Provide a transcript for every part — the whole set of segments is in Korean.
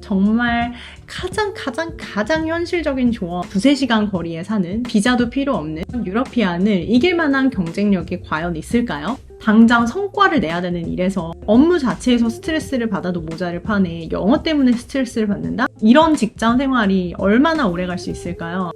정말 가장 현실적인 조언, 2~3시간 거리에 사는 비자도 필요 없는 유러피안을 이길 만한 경쟁력이 과연 있을까요? 당장 성과를 내야 되는 일에서 업무 자체에서 스트레스를 받아도 모자를 판에 영어 때문에 스트레스를 받는다? 이런 직장 생활이 얼마나 오래 갈 수 있을까요?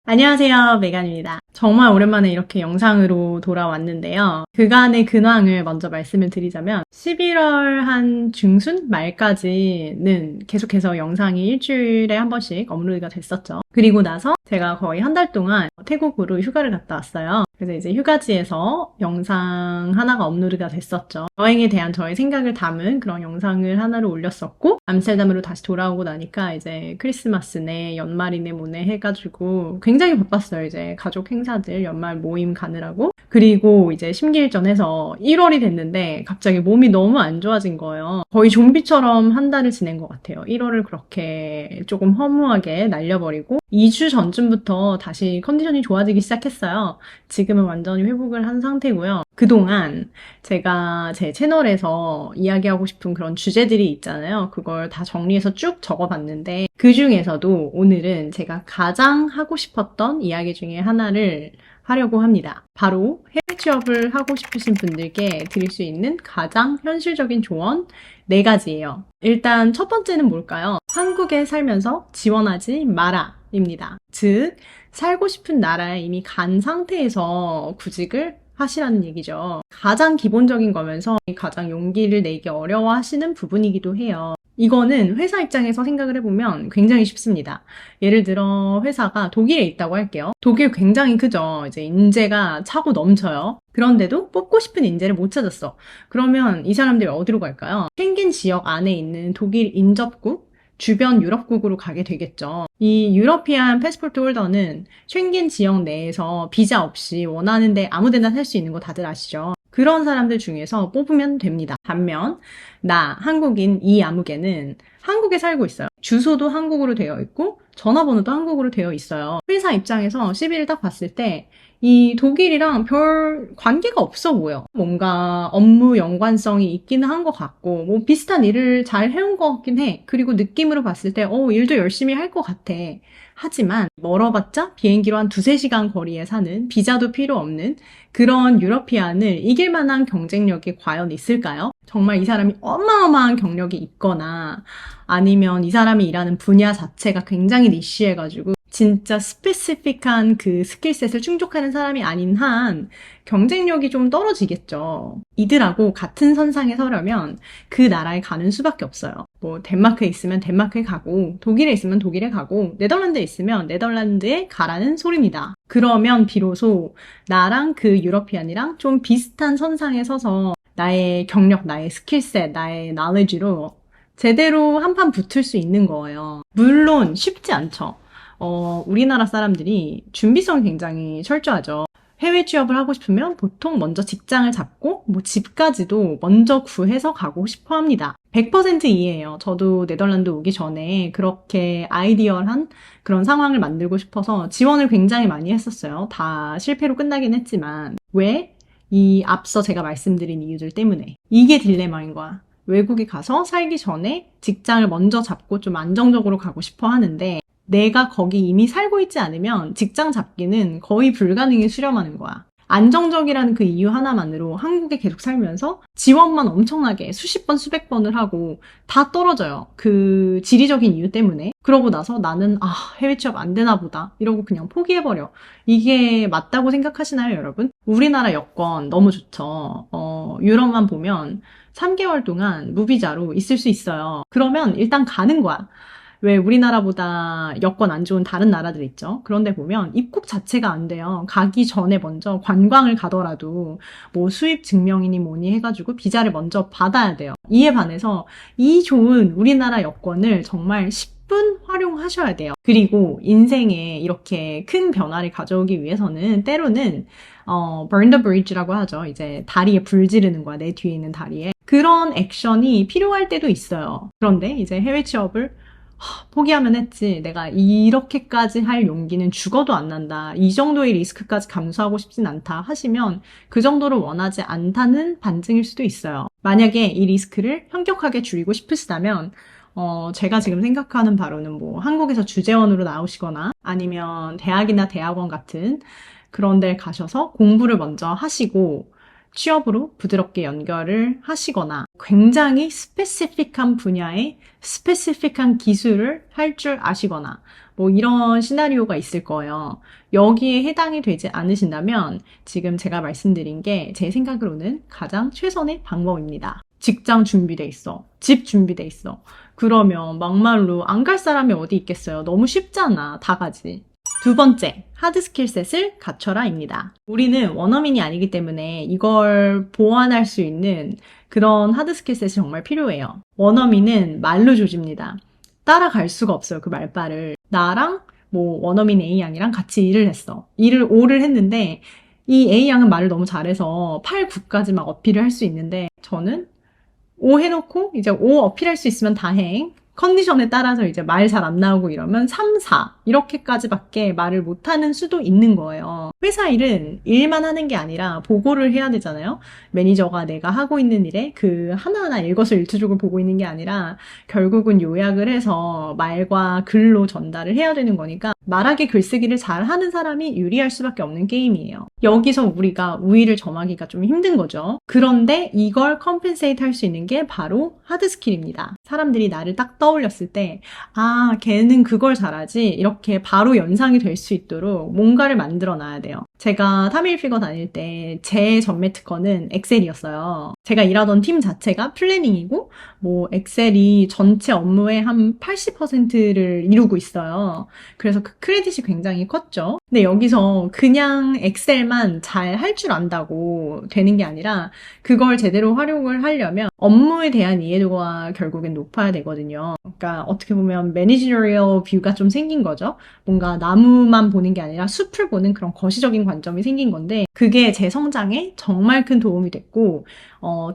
안녕하세요, 메간입니다. 정말 오랜만에 이렇게 영상으로 돌아왔는데요. 그간의 근황을 먼저 말씀을 드리자면 11월 한 중순 말까지는 계속해서 영상이 일주일에 한 번씩 업로드가 됐었죠. 그리고 나서 제가 거의 한 달 동안 태국으로 휴가를 갔다 왔어요. 그래서 이제 휴가지에서 영상 하나가 업로드가 됐었죠. 여행에 대한 저의 생각을 담은 그런 영상을 하나를 올렸었고, 암스테르담으로 다시 돌아오고 나니까 이제 크리스마스네 연말이네 뭐네 해가지고 굉장히 바빴어요. 이제 가족 행사들 연말 모임 가느라고. 그리고 이제 심기일전해서 1월이 됐는데 갑자기 몸이 너무 안 좋아진 거예요. 거의 좀비처럼 한 달을 지낸 것 같아요. 1월을 그렇게 조금 허무하게 날려버리고 2주 전쯤부터 다시 컨디션이 좋아지기 시작했어요. 지금은 완전히 회복을 한 상태고요. 그동안 제가 제 채널에서 이야기하고 싶은 그런 주제들이 있잖아요. 그걸 다 정리해서 쭉 적어봤는데 그 중에서도 오늘은 제가 가장 하고 싶었던 이야기 중에 하나를 하려고 합니다. 바로 해외 취업을 하고 싶으신 분들께 드릴 수 있는 가장 현실적인 조언 4가지예요. 일단 첫 번째는 뭘까요? 한국에 살면서 지원하지 마라 입니다. 즉, 살고 싶은 나라에 이미 간 상태에서 구직을 하시라는 얘기죠. 가장 기본적인 거면서 가장 용기를 내기 어려워하시는 부분이기도 해요. 이거는 회사 입장에서 생각을 해보면 굉장히 쉽습니다. 예를 들어 회사가 독일에 있다고 할게요. 독일 굉장히 크죠. 이제 인재가 차고 넘쳐요. 그런데도 뽑고 싶은 인재를 못 찾았어. 그러면 이 사람들이 어디로 갈까요? 쉥겐 지역 안에 있는 독일 인접국, 주변 유럽국으로 가게 되겠죠. 이 유러피안 패스포트 홀더는 쉥겐 지역 내에서 비자 없이 원하는데 아무데나 살 수 있는 거 다들 아시죠? 그런 사람들 중에서 뽑으면 됩니다. 반면 나 한국인 이 아무개는 한국에 살고 있어요. 주소도 한국으로 되어 있고 전화번호도 한국으로 되어 있어요. 회사 입장에서 CV를 딱 봤을 때 이 독일이랑 별 관계가 없어 보여. 뭔가 업무 연관성이 있기는 한 것 같고 뭐 비슷한 일을 잘 해온 것 같긴 해. 그리고 느낌으로 봤을 때 일도 열심히 할 것 같아. 하지만 멀어봤자 비행기로 한 2~3시간 거리에 사는 비자도 필요 없는 그런 유러피안을 이길 만한 경쟁력이 과연 있을까요? 정말 이 사람이 어마어마한 경력이 있거나 아니면 이 사람이 일하는 분야 자체가 굉장히 니쉬해가지고 진짜 스페시픽한 그 스킬셋을 충족하는 사람이 아닌 한 경쟁력이 좀 떨어지겠죠. 이들하고 같은 선상에 서려면 그 나라에 가는 수밖에 없어요. 뭐 덴마크에 있으면 덴마크에 가고 독일에 있으면 독일에 가고 네덜란드에 있으면 네덜란드에 가라는 소리입니다. 그러면 비로소 나랑 그 유러피안이랑 좀 비슷한 선상에 서서 나의 경력, 나의 스킬셋, 나의 knowledge로 제대로 한판 붙을 수 있는 거예요. 물론 쉽지 않죠. 우리나라 사람들이 준비성이 굉장히 철저하죠. 해외 취업을 하고 싶으면 보통 먼저 직장을 잡고 뭐 집까지도 먼저 구해서 가고 싶어 합니다. 100% 이해해요. 저도 네덜란드 오기 전에 그렇게 아이디얼한 그런 상황을 만들고 싶어서 지원을 굉장히 많이 했었어요. 다 실패로 끝나긴 했지만 왜? 이 앞서 제가 말씀드린 이유들 때문에. 이게 딜레마인 거야. 외국에 가서 살기 전에 직장을 먼저 잡고 좀 안정적으로 가고 싶어 하는데 내가 거기 이미 살고 있지 않으면 직장 잡기는 거의 불가능에 수렴하는 거야. 안정적이라는 그 이유 하나만으로 한국에 계속 살면서 지원만 엄청나게 수십 번, 수백 번을 하고 다 떨어져요. 그 지리적인 이유 때문에. 그러고 나서 나는 해외 취업 안 되나 보다 이러고 그냥 포기해버려. 이게 맞다고 생각하시나요, 여러분? 우리나라 여권 너무 좋죠. 유럽만 보면 3개월 동안 무비자로 있을 수 있어요. 그러면 일단 가는 거야. 왜 우리나라보다 여건 안 좋은 다른 나라들 있죠? 그런데 보면 입국 자체가 안 돼요. 가기 전에 먼저 관광을 가더라도 뭐 수입 증명이니 뭐니 해가지고 비자를 먼저 받아야 돼요. 이에 반해서 이 좋은 우리나라 여권을 정말 10분 활용하셔야 돼요. 그리고 인생에 이렇게 큰 변화를 가져오기 위해서는 때로는 burn the bridge라고 하죠. 이제 다리에 불 지르는 거야. 내 뒤에 있는 다리에. 그런 액션이 필요할 때도 있어요. 그런데 이제 해외 취업을 포기하면 했지. 내가 이렇게까지 할 용기는 죽어도 안 난다. 이 정도의 리스크까지 감수하고 싶진 않다 하시면 그 정도를 원하지 않다는 반증일 수도 있어요. 만약에 이 리스크를 현격하게 줄이고 싶으시다면 제가 지금 생각하는 바로는 뭐 한국에서 주재원으로 나오시거나 아니면 대학이나 대학원 같은 그런 데 가셔서 공부를 먼저 하시고 취업으로 부드럽게 연결을 하시거나 굉장히 스페시픽한 분야의 스페시픽한 기술을 할 줄 아시거나 뭐 이런 시나리오가 있을 거예요. 여기에 해당이 되지 않으신다면 지금 제가 말씀드린 게 제 생각으로는 가장 최선의 방법입니다. 직장 준비돼 있어. 집 준비돼 있어. 그러면 막말로 안 갈 사람이 어디 있겠어요. 너무 쉽잖아. 다 가지. 두 번째, 하드 스킬셋을 갖춰라입니다. 우리는 원어민이 아니기 때문에 이걸 보완할 수 있는 그런 하드 스킬셋이 정말 필요해요. 원어민은 말로 조집니다. 따라갈 수가 없어요, 그 말빨을. 나랑 뭐 원어민 A양이랑 같이 일을 했어. 일을 5를 했는데 이 A양은 말을 너무 잘해서 8, 9까지 막 어필을 할 수 있는데 저는 5 해놓고 이제 5 어필할 수 있으면 다행. 컨디션에 따라서 이제 말 잘 안 나오고 이러면 3, 4 이렇게까지밖에 말을 못하는 수도 있는 거예요. 회사 일은 일만 하는 게 아니라 보고를 해야 되잖아요. 매니저가 내가 하고 있는 일에 그 하나하나 일거수일투족을 보고 있는 게 아니라 결국은 요약을 해서 말과 글로 전달을 해야 되는 거니까 말하기 글쓰기를 잘 하는 사람이 유리할 수밖에 없는 게임이에요. 여기서 우리가 우위를 점하기가 좀 힘든 거죠. 그런데 이걸 컴펜세이트 할 수 있는 게 바로 하드 스킬입니다. 사람들이 나를 딱 떠올렸을 때 아, 걔는 그걸 잘하지 이렇게 바로 연상이 될 수 있도록 뭔가를 만들어 놔야 돼요. 제가 타밀피거 다닐 때 제 전매 특허는 엑셀이었어요. 제가 일하던 팀 자체가 플래닝이고 뭐 엑셀이 전체 업무의 한 80%를 이루고 있어요. 그래서 그 크레딧이 굉장히 컸죠. 근데 여기서 그냥 엑셀만 잘 할 줄 안다고 되는 게 아니라 그걸 제대로 활용을 하려면 업무에 대한 이해도가 결국엔 높아야 되거든요. 그러니까 어떻게 보면 매니저리얼 뷰가 좀 생긴 거죠. 뭔가 나무만 보는 게 아니라 숲을 보는 그런 거시적인 관점이 생긴 건데 그게 제 성장에 정말 큰 도움이 됐고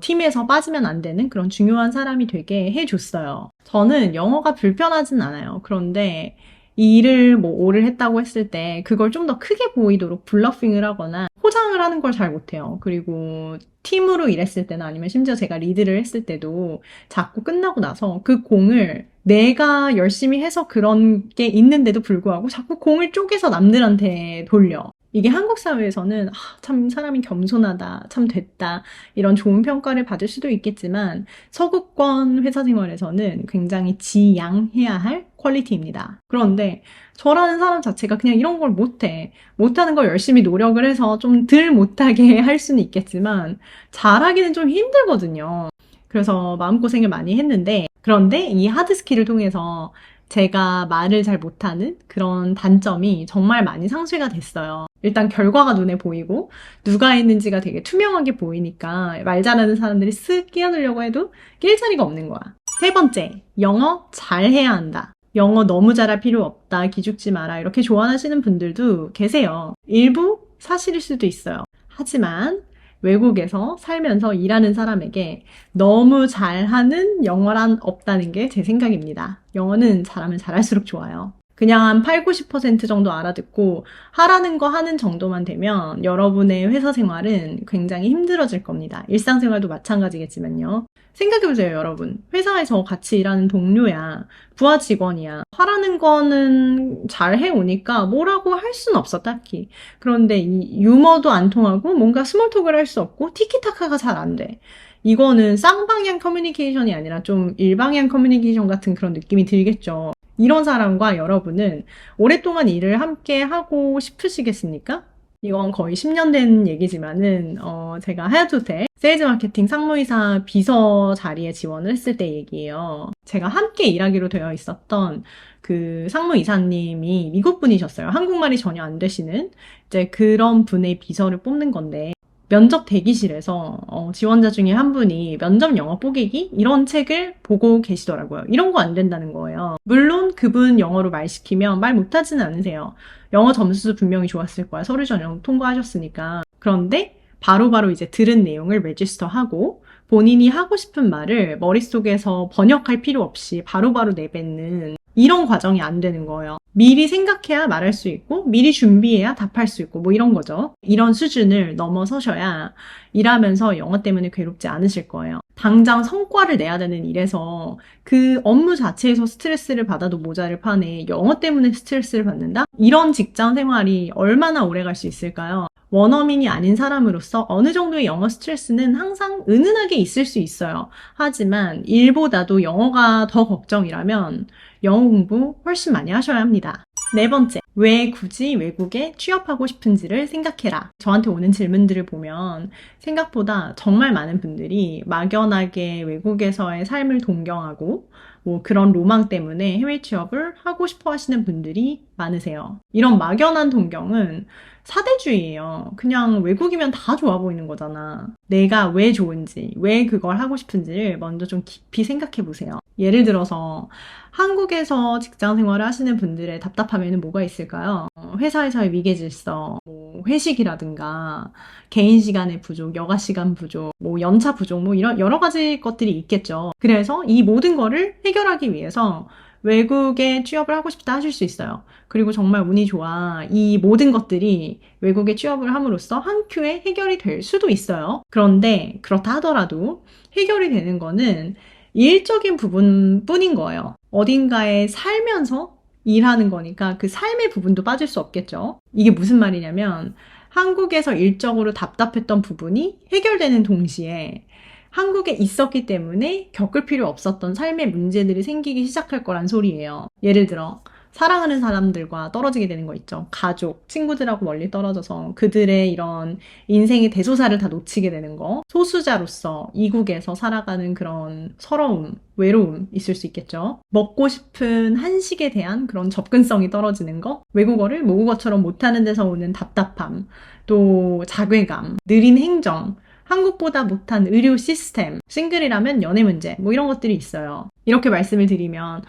팀에서 빠지면 안 되는 그런 중요한 사람이 되게 해줬어요. 저는 영어가 불편하진 않아요. 그런데 이 일을 뭐 오를 했다고 했을 때 그걸 좀 더 크게 보이도록 블러핑을 하거나 포장을 하는 걸 잘 못해요. 그리고 팀으로 일했을 때나 아니면 심지어 제가 리드를 했을 때도 자꾸 끝나고 나서 그 공을 내가 열심히 해서 그런 게 있는데도 불구하고 자꾸 공을 쪼개서 남들한테 돌려. 이게 한국 사회에서는 참 사람이 겸손하다, 참 됐다 이런 좋은 평가를 받을 수도 있겠지만 서구권 회사 생활에서는 굉장히 지양해야 할 퀄리티입니다. 그런데 저라는 사람 자체가 그냥 이런 걸 못해. 못하는 걸 열심히 노력을 해서 좀 덜 못하게 할 수는 있겠지만 잘하기는 좀 힘들거든요. 그래서 마음고생을 많이 했는데 그런데 이 하드 스킬을 통해서 제가 말을 잘 못하는 그런 단점이 정말 많이 상쇄가 됐어요. 일단 결과가 눈에 보이고 누가 했는지가 되게 투명하게 보이니까 말 잘하는 사람들이 쓱 끼어들려고 해도 낄 자리가 없는 거야. 세 번째, 영어 잘해야 한다. 영어 너무 잘할 필요 없다, 기죽지 마라 이렇게 조언하시는 분들도 계세요. 일부 사실일 수도 있어요. 하지만 외국에서 살면서 일하는 사람에게 너무 잘하는 영어란 없다는 게 제 생각입니다. 영어는 잘하면 잘할수록 좋아요. 그냥 한 8, 90% 정도 알아듣고 하라는 거 하는 정도만 되면 여러분의 회사 생활은 굉장히 힘들어질 겁니다. 일상생활도 마찬가지겠지만요. 생각해보세요, 여러분. 회사에서 같이 일하는 동료야, 부하 직원이야. 하라는 거는 잘 해오니까 뭐라고 할 수는 없어, 딱히. 그런데 이 유머도 안 통하고 뭔가 스몰톡을 할 수 없고 티키타카가 잘 안 돼. 이거는 쌍방향 커뮤니케이션이 아니라 좀 일방향 커뮤니케이션 같은 그런 느낌이 들겠죠. 이런 사람과 여러분은 오랫동안 일을 함께 하고 싶으시겠습니까? 이건 거의 10년 된 얘기지만은 제가 하얏호텔 세일즈 마케팅 상무이사 비서 자리에 지원을 했을 때 얘기예요. 제가 함께 일하기로 되어 있었던 그 상무이사님이 미국 분이셨어요. 한국말이 전혀 안 되시는 이제 그런 분의 비서를 뽑는 건데 면접 대기실에서 지원자 중에 한 분이 면접 영어 뽀개기 이런 책을 보고 계시더라고요. 이런 거 안 된다는 거예요. 물론 그분 영어로 말 시키면 말 못하지는 않으세요. 영어 점수도 분명히 좋았을 거야. 서류 전형 통과하셨으니까. 그런데 바로바로 이제 들은 내용을 레지스터하고 본인이 하고 싶은 말을 머릿속에서 번역할 필요 없이 바로바로 내뱉는 이런 과정이 안 되는 거예요. 미리 생각해야 말할 수 있고 미리 준비해야 답할 수 있고 뭐 이런 거죠. 이런 수준을 넘어서셔야 일하면서 영어 때문에 괴롭지 않으실 거예요. 당장 성과를 내야 되는 일에서 그 업무 자체에서 스트레스를 받아도 모자를 파네 영어 때문에 스트레스를 받는다? 이런 직장 생활이 얼마나 오래 갈 수 있을까요? 원어민이 아닌 사람으로서 어느 정도의 영어 스트레스는 항상 은은하게 있을 수 있어요. 하지만 일보다도 영어가 더 걱정이라면 영어 공부 훨씬 많이 하셔야 합니다. 네 번째, 왜 굳이 외국에 취업하고 싶은지를 생각해라. 저한테 오는 질문들을 보면 생각보다 정말 많은 분들이 막연하게 외국에서의 삶을 동경하고 뭐 그런 로망 때문에 해외 취업을 하고 싶어 하시는 분들이 많으세요. 이런 막연한 동경은 사대주의예요. 그냥 외국이면 다 좋아 보이는 거잖아. 내가 왜 좋은지, 왜 그걸 하고 싶은지를 먼저 좀 깊이 생각해 보세요. 예를 들어서 한국에서 직장 생활을 하시는 분들의 답답함에는 뭐가 있을까요? 회사에서의 위계 질서, 뭐 회식이라든가 개인 시간의 부족, 여가 시간 부족, 뭐 연차 부족, 뭐 이런 여러 가지 것들이 있겠죠. 그래서 이 모든 거를 해결하기 위해서 외국에 취업을 하고 싶다 하실 수 있어요. 그리고 정말 운이 좋아. 이 모든 것들이 외국에 취업을 함으로써 한 큐에 해결이 될 수도 있어요. 그런데 그렇다 하더라도 해결이 되는 거는 일적인 부분뿐인 거예요. 어딘가에 살면서 일하는 거니까 그 삶의 부분도 빠질 수 없겠죠. 이게 무슨 말이냐면 한국에서 일적으로 답답했던 부분이 해결되는 동시에 한국에 있었기 때문에 겪을 필요 없었던 삶의 문제들이 생기기 시작할 거란 소리예요. 예를 들어 사랑하는 사람들과 떨어지게 되는 거 있죠. 가족, 친구들하고 멀리 떨어져서 그들의 이런 인생의 대소사를 다 놓치게 되는 거. 소수자로서 이국에서 살아가는 그런 서러움, 외로움 있을 수 있겠죠. 먹고 싶은 한식에 대한 그런 접근성이 떨어지는 거. 외국어를 모국어처럼 못하는 데서 오는 답답함, 또 자괴감, 느린 행정, 한국보다 못한 의료 시스템, 싱글이라면 연애 문제, 뭐 이런 것들이 있어요. 이렇게 말씀을 드리면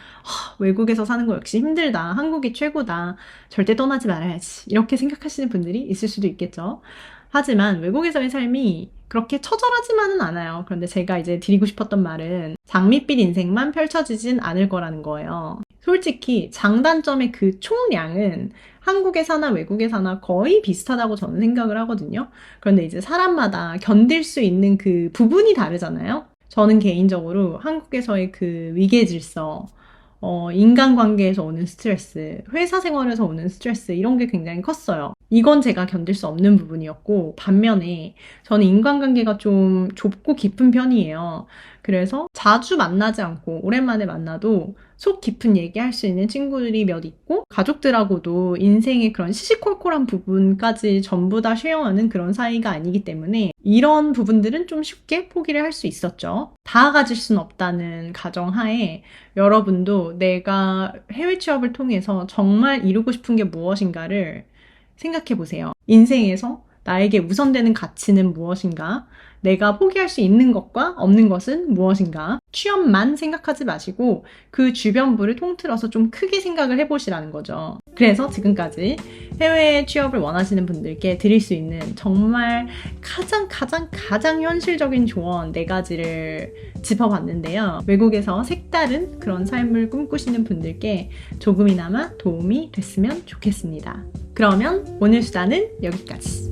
외국에서 사는 거 역시 힘들다, 한국이 최고다, 절대 떠나지 말아야지 이렇게 생각하시는 분들이 있을 수도 있겠죠. 하지만 외국에서의 삶이 그렇게 처절하지만은 않아요. 그런데 제가 이제 드리고 싶었던 말은 장밋빛 인생만 펼쳐지진 않을 거라는 거예요. 솔직히 장단점의 그 총량은 한국에 사나 외국에 사나 거의 비슷하다고 저는 생각을 하거든요. 그런데 이제 사람마다 견딜 수 있는 그 부분이 다르잖아요. 저는 개인적으로 한국에서의 그 위계 질서, 인간관계에서 오는 스트레스, 회사 생활에서 오는 스트레스 이런 게 굉장히 컸어요. 이건 제가 견딜 수 없는 부분이었고 반면에 저는 인간관계가 좀 좁고 깊은 편이에요. 그래서 자주 만나지 않고 오랜만에 만나도 속 깊은 얘기할 수 있는 친구들이 몇 있고 가족들하고도 인생의 그런 시시콜콜한 부분까지 전부 다 쉐어하는 그런 사이가 아니기 때문에 이런 부분들은 좀 쉽게 포기를 할 수 있었죠. 다 가질 수는 없다는 가정하에 여러분도 내가 해외 취업을 통해서 정말 이루고 싶은 게 무엇인가를 생각해 보세요. 인생에서 나에게 우선되는 가치는 무엇인가? 내가 포기할 수 있는 것과 없는 것은 무엇인가? 취업만 생각하지 마시고 그 주변부를 통틀어서 좀 크게 생각을 해보시라는 거죠. 그래서 지금까지 해외 취업을 원하시는 분들께 드릴 수 있는 정말 가장 현실적인 조언 4가지를 짚어봤는데요. 외국에서 색다른 그런 삶을 꿈꾸시는 분들께 조금이나마 도움이 됐으면 좋겠습니다. 그러면 오늘 수다는 여기까지.